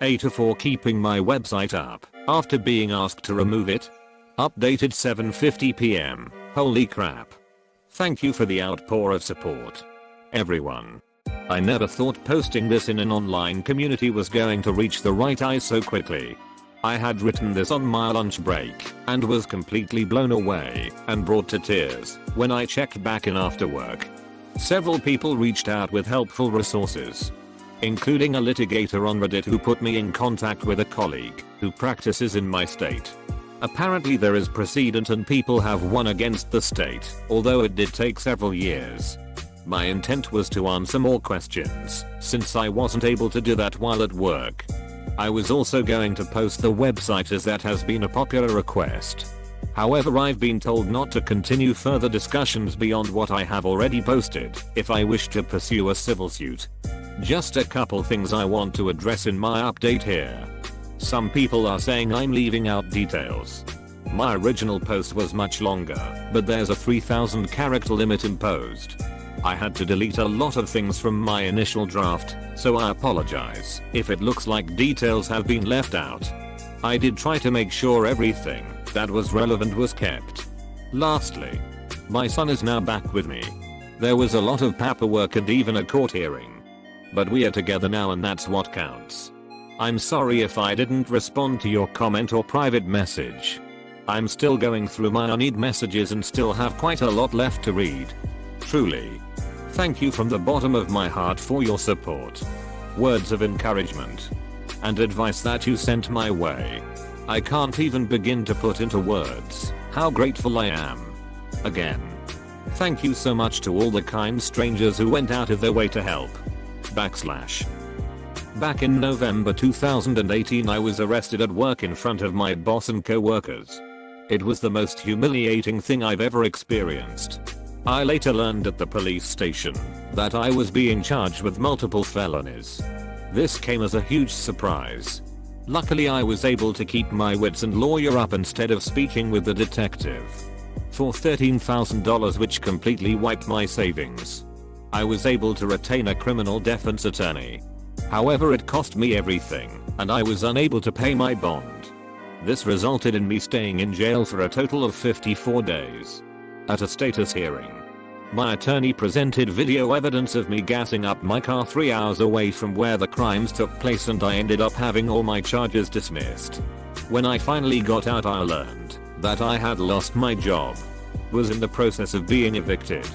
AITA for keeping my website up after being asked to remove it. Updated 7:50 PM. Holy crap. Thank you for the outpour of support, everyone. I never thought posting this in an online community was going to reach the right eye so quickly. I had written this on my lunch break and was completely blown away and brought to tears when I checked back in after work. Several people reached out with helpful resources, including a litigator on Reddit who put me in contact with a colleague who practices in my state. Apparently there is precedent and people have won against the state, although it did take several years. My intent was to answer more questions, since I wasn't able to do that while at work. I was also going to post the website as that has been a popular request. However, I've been told not to continue further discussions beyond what I have already posted if I wish to pursue a civil suit. Just a couple things I want to address in my update here. Some people are saying I'm leaving out details. My original post was much longer, but there's a 3,000 character limit imposed. I had to delete a lot of things from my initial draft, so I apologize if it looks like details have been left out. I did try to make sure everything that was relevant was kept. Lastly, my son is now back with me. There was a lot of paperwork and even a court hearing. But we are together now and that's what counts. I'm sorry if I didn't respond to your comment or private message. I'm still going through my unread messages and still have quite a lot left to read. Truly. Thank you from the bottom of my heart for your support, words of encouragement, and advice that you sent my way. I can't even begin to put into words how grateful I am. Again, thank you so much to all the kind strangers who went out of their way to help. Back in November 2018 I was arrested at work in front of my boss and co-workers. It was the most humiliating thing I've ever experienced. I later learned at the police station that I was being charged with multiple felonies. This came as a huge surprise. Luckily I was able to keep my wits and lawyer up instead of speaking with the detective. For $13,000, which completely wiped my savings, I was able to retain a criminal defense attorney. However, it cost me everything, and I was unable to pay my bond. This resulted in me staying in jail for a total of 54 days. At a status hearing, my attorney presented video evidence of me gassing up my car 3 hours away from where the crimes took place, and I ended up having all my charges dismissed. When I finally got out, I learned that I had lost my job, was in the process of being evicted,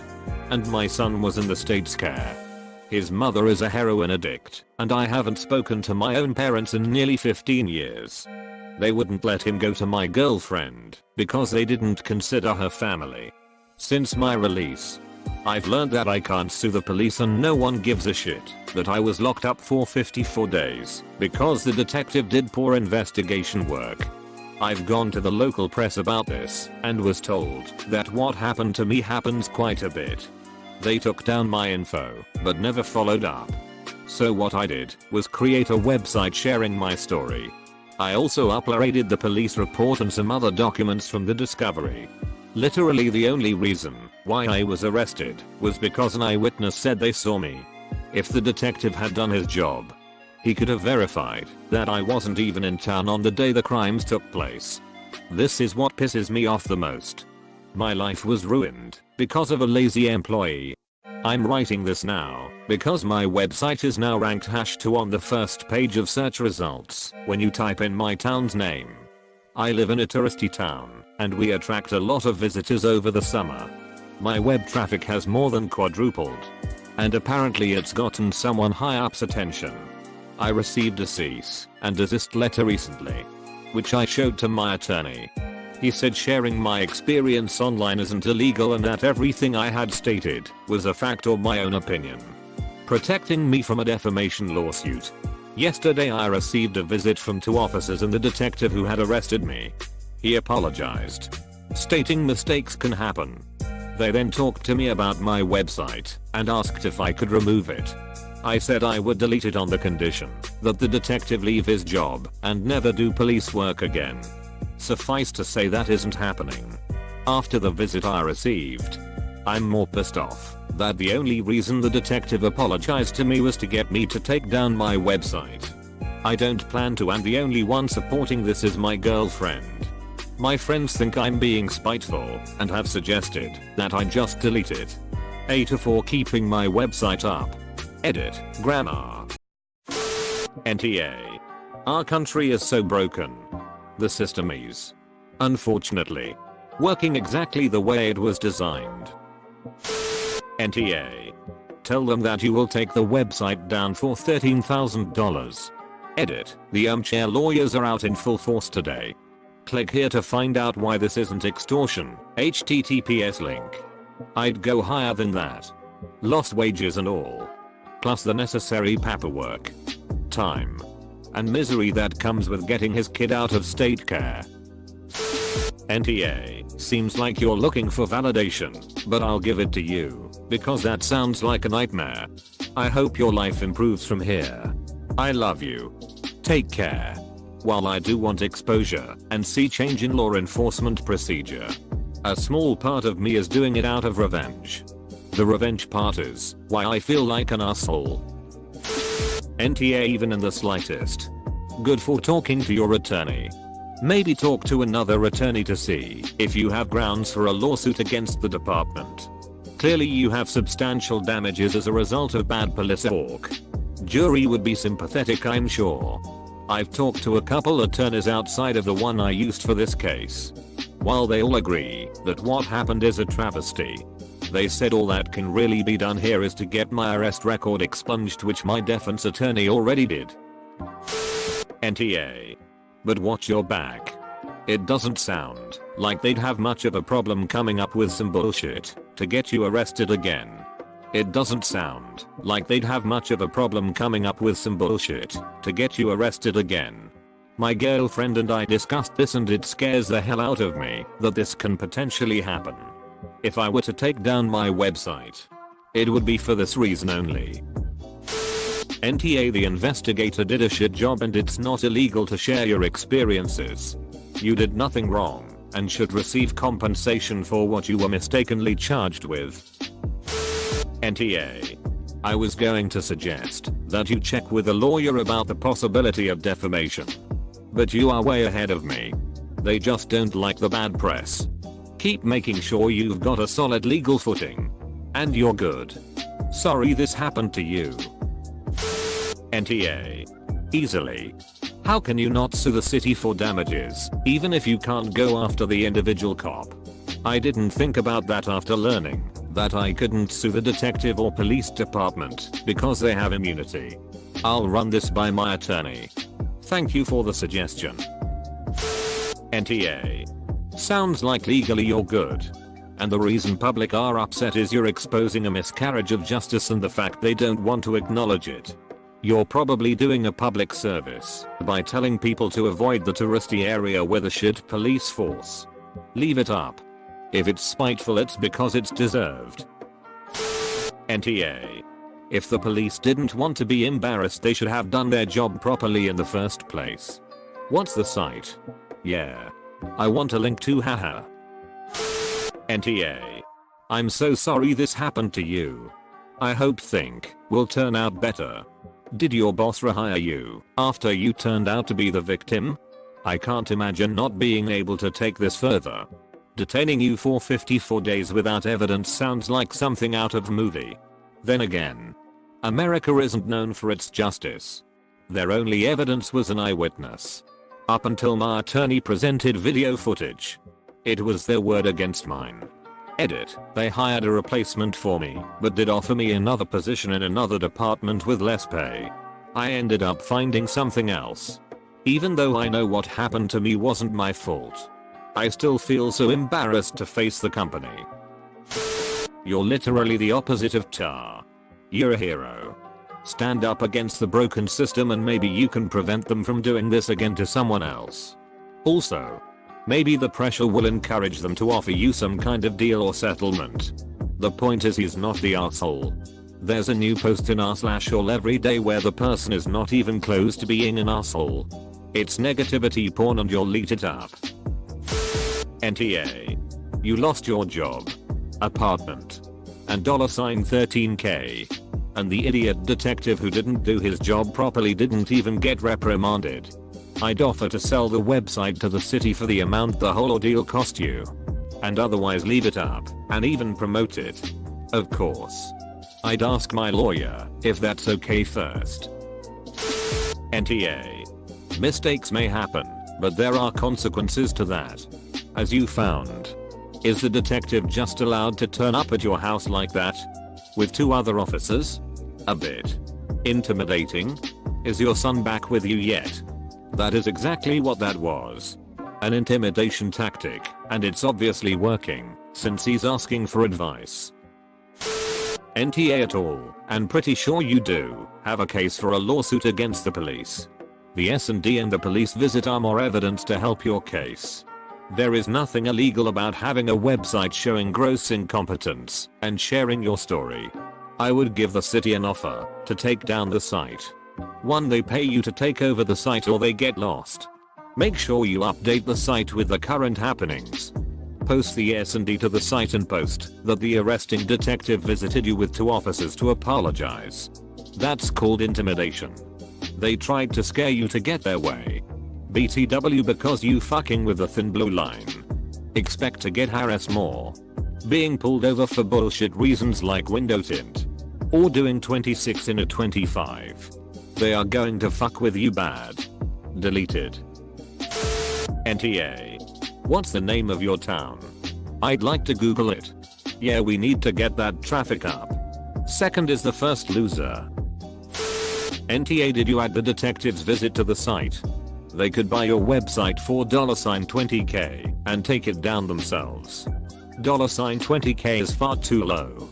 and my son was in the state's care. His mother is a heroin addict, and I haven't spoken to my own parents in nearly 15 years. They wouldn't let him go to my girlfriend because they didn't consider her family. Since my release, I've learned that I can't sue the police and no one gives a shit that I was locked up for 54 days because the detective did poor investigation work. I've gone to the local press about this and was told that what happened to me happens quite a bit. They took down my info but never followed up. So what I did was create a website sharing my story. I also uploaded the police report and some other documents from the discovery. Literally the only reason why I was arrested was because an eyewitness said they saw me. If the detective had done his job, he could have verified that I wasn't even in town on the day the crimes took place. This is what pisses me off the most. My life was ruined because of a lazy employee. I'm writing this now because my website is now ranked #2 on the first page of search results when you type in my town's name. I live in a touristy town, and we attract a lot of visitors over the summer. My web traffic has more than quadrupled, and apparently it's gotten someone high up's attention. I received a cease and desist letter recently, which I showed to my attorney. He said sharing my experience online isn't illegal and that everything I had stated was a fact or my own opinion, protecting me from a defamation lawsuit. Yesterday I received a visit from 2 officers and the detective who had arrested me. He apologized, stating mistakes can happen. They then talked to me about my website and asked if I could remove it. I said I would delete it on the condition that the detective leave his job and never do police work again. Suffice to say that isn't happening. After the visit I received, I'm more pissed off that the only reason the detective apologized to me was to get me to take down my website. I don't plan to, and the only one supporting this is my girlfriend. My friends think I'm being spiteful and have suggested that I just delete it. AITA for keeping my website up. Edit. Grammar. NTA. Our country is so broken. The system is, unfortunately, working exactly the way it was designed. NTA. Tell them that you will take the website down for $13,000. Edit. The armchair lawyers are out in full force today. Click here to find out why this isn't extortion. HTTPS link. I'd go higher than that. Lost wages and all. Plus the necessary paperwork, time, and misery that comes with getting his kid out of state care. NTA. Seems like you're looking for validation, but I'll give it to you, because that sounds like a nightmare. I hope your life improves from here. I love you. Take care. While I do want exposure and see change in law enforcement procedure, a small part of me is doing it out of revenge. The revenge part is why I feel like an asshole. NTA even in the slightest. Good for talking to your attorney. Maybe talk to another attorney to see if you have grounds for a lawsuit against the department. Clearly you have substantial damages as a result of bad police work. Jury would be sympathetic, I'm sure. I've talked to a couple attorneys outside of the one I used for this case. While they all agree that what happened is a travesty, they said all that can really be done here is to get my arrest record expunged, which my defense attorney already did. NTA. But watch your back. It doesn't sound like they'd have much of a problem coming up with some bullshit to get you arrested again. It doesn't sound like they'd have much of a problem coming up with some bullshit to get you arrested again. My girlfriend and I discussed this and it scares the hell out of me that this can potentially happen. If I were to take down my website, it would be for this reason only. NTA. The investigator did a shit job and it's not illegal to share your experiences. You did nothing wrong and should receive compensation for what you were mistakenly charged with. NTA. I was going to suggest that you check with a lawyer about the possibility of defamation, but you are way ahead of me. They just don't like the bad press. Keep making sure you've got a solid legal footing, and you're good. Sorry this happened to you. NTA. Easily. How can you not sue the city for damages, even if you can't go after the individual cop? I didn't think about that after learning that I couldn't sue the detective or police department because they have immunity. I'll run this by my attorney. Thank you for the suggestion. NTA. Sounds like legally you're good. And the reason public are upset is you're exposing a miscarriage of justice and the fact they don't want to acknowledge it. You're probably doing a public service by telling people to avoid the touristy area with a shit police force. Leave it up. If it's spiteful, it's because it's deserved. NTA. If the police didn't want to be embarrassed, they should have done their job properly in the first place. What's the site? Yeah. I want a link to, haha. NTA. I'm so sorry this happened to you. I hope think will turn out better. Did your boss rehire you after you turned out to be the victim? I can't imagine not being able to take this further. Detaining you for 54 days without evidence sounds like something out of a movie. Then again, America isn't known for its justice. Their only evidence was an eyewitness. Up until my attorney presented video footage, it was their word against mine. Edit. They hired a replacement for me, but did offer me another position in another department with less pay. I ended up finding something else. Even though I know what happened to me wasn't my fault, I still feel so embarrassed to face the company. You're literally the opposite of Tar. You're a hero. Stand up against the broken system and maybe you can prevent them from doing this again to someone else. Also, maybe the pressure will encourage them to offer you some kind of deal or settlement. The point is he's not the asshole. There's a new post in r/all every day where the person is not even close to being an asshole. It's negativity porn and you'll eat it up. NTA. You lost your job, apartment, and $13k. and the idiot detective who didn't do his job properly didn't even get reprimanded. I'd offer to sell the website to the city for the amount the whole ordeal cost you. And otherwise leave it up, and even promote it. Of course. I'd ask my lawyer if that's okay first. NTA. Mistakes may happen, but there are consequences to that. As you found. Is the detective just allowed to turn up at your house like that? With 2 other officers? A bit intimidating. Is your son back with you yet? That is exactly what that was. An intimidation tactic, and it's obviously working, since he's asking for advice. NTA at all, and pretty sure you do, have a case for a lawsuit against the police. The S&D and the police visit are more evidence to help your case. There is nothing illegal about having a website showing gross incompetence and sharing your story. I would give the city an offer to take down the site. One, they pay you to take over the site or they get lost. Make sure you update the site with the current happenings. Post the S&D to the site and post that the arresting detective visited you with 2 officers to apologize. That's called intimidation. They tried to scare you to get their way. BTW because you fucking with the thin blue line. Expect to get harassed more. Being pulled over for bullshit reasons like window tint. Or doing 26 in a 25. They are going to fuck with you bad. Deleted. NTA. What's the name of your town? I'd like to Google it. Yeah, we need to get that traffic up. Second is the first loser. NTA, did you add the detective's visit to the site? They could buy your website for $20k and take it down themselves. $20k is far too low.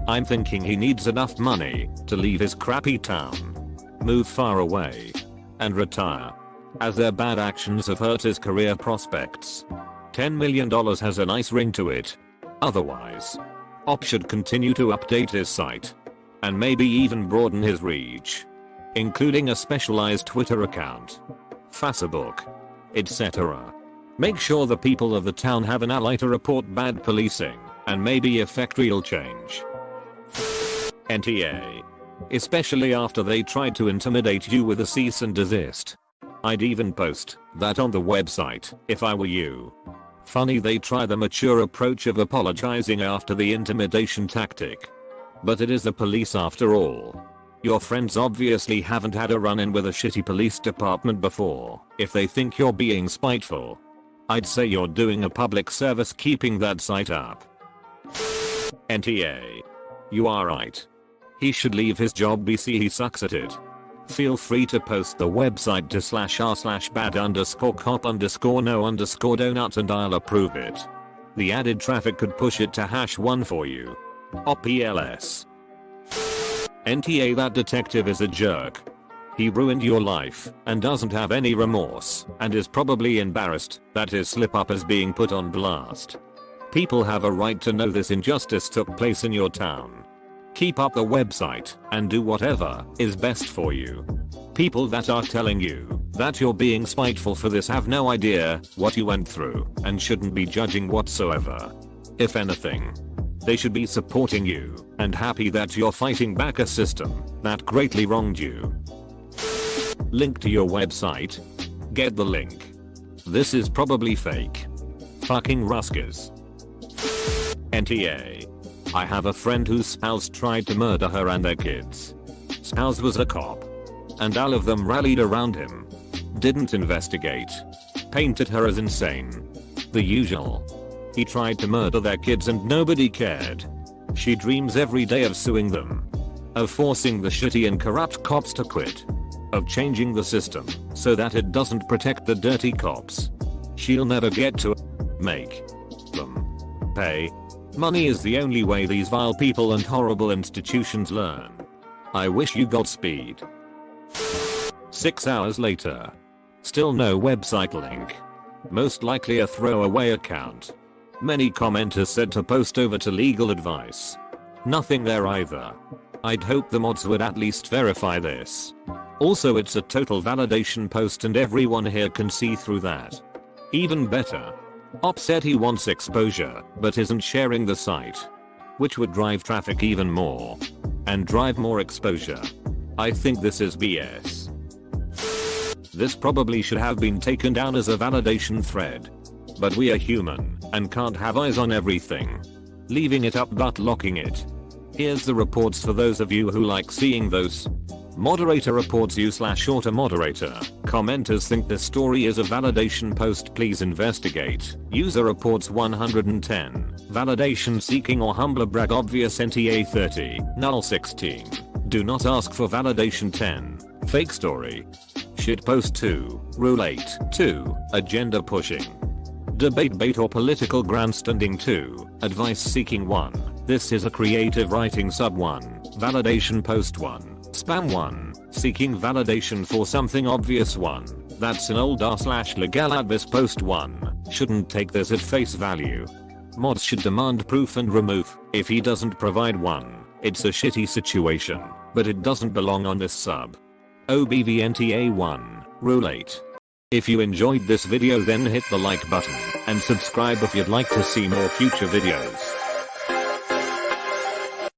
I'm thinking he needs enough money to leave his crappy town, move far away, and retire, as their bad actions have hurt his career prospects. $10 million has a nice ring to it. Otherwise, Op should continue to update his site, and maybe even broaden his reach, including a specialized Twitter account, Facebook, etc. Make sure the people of the town have an ally to report bad policing, and maybe effect real change. NTA. Especially after they tried to intimidate you with a cease and desist. I'd even post that on the website if I were you. Funny they try the mature approach of apologizing after the intimidation tactic. But it is the police after all. Your friends obviously haven't had a run-in with a shitty police department before if they think you're being spiteful. I'd say you're doing a public service keeping that site up. NTA. You are right. He should leave his job, BC he sucks at it. Feel free to post the website to /r/bad_cop_no_donut and I'll approve it. The added traffic could push it to #1 for you. OPLS. NTA, that detective is a jerk. He ruined your life and doesn't have any remorse and is probably embarrassed that his slip up is being put on blast. People have a right to know this injustice took place in your town. Keep up the website and do whatever is best for you. People that are telling you that you're being spiteful for this have no idea what you went through and shouldn't be judging whatsoever. If anything, they should be supporting you and happy that you're fighting back a system that greatly wronged you. Link to your website? Get the link. This is probably fake. Fucking Ruskers. NTA. I have a friend whose spouse tried to murder her and their kids. Spouse was a cop. And all of them rallied around him. Didn't investigate. Painted her as insane. The usual. He tried to murder their kids and nobody cared. She dreams every day of suing them. Of forcing the shitty and corrupt cops to quit. Of changing the system so that it doesn't protect the dirty cops. She'll never get to make them pay. Money is the only way these vile people and horrible institutions learn. I wish you Godspeed. 6 hours later. Still no website link. Most likely a throwaway account. Many commenters said to post over to legal advice. Nothing there either. I'd hope the mods would at least verify this. Also, it's a total validation post and everyone here can see through that. Even better. Op said he wants exposure but isn't sharing the site, which would drive traffic even more. and drive more exposure. I think this is BS. This probably should have been taken down as a validation thread. But we are human and can't have eyes on everything. Leaving it up but locking it. Here's the reports for those of you who like seeing those. Moderator reports you/auto moderator. Commenters think this story is a validation post, please investigate. User reports 110. Validation seeking or humbler brag obvious NTA 30. Null 16. Do not ask for validation 10. Fake story. Shitpost 2. Rule 8. 2. Agenda pushing. Debate bait or political grandstanding 2. Advice seeking 1. This is a creative writing sub 1. Validation post 1. Spam 1. Seeking validation for something obvious 1. That's an old r/legal advice post 1. Shouldn't take this at face value. Mods should demand proof and remove. If he doesn't provide one, it's a shitty situation, but it doesn't belong on this sub. OBVNTA 1. Rule 8. If you enjoyed this video then hit the like button and subscribe if you'd like to see more future videos.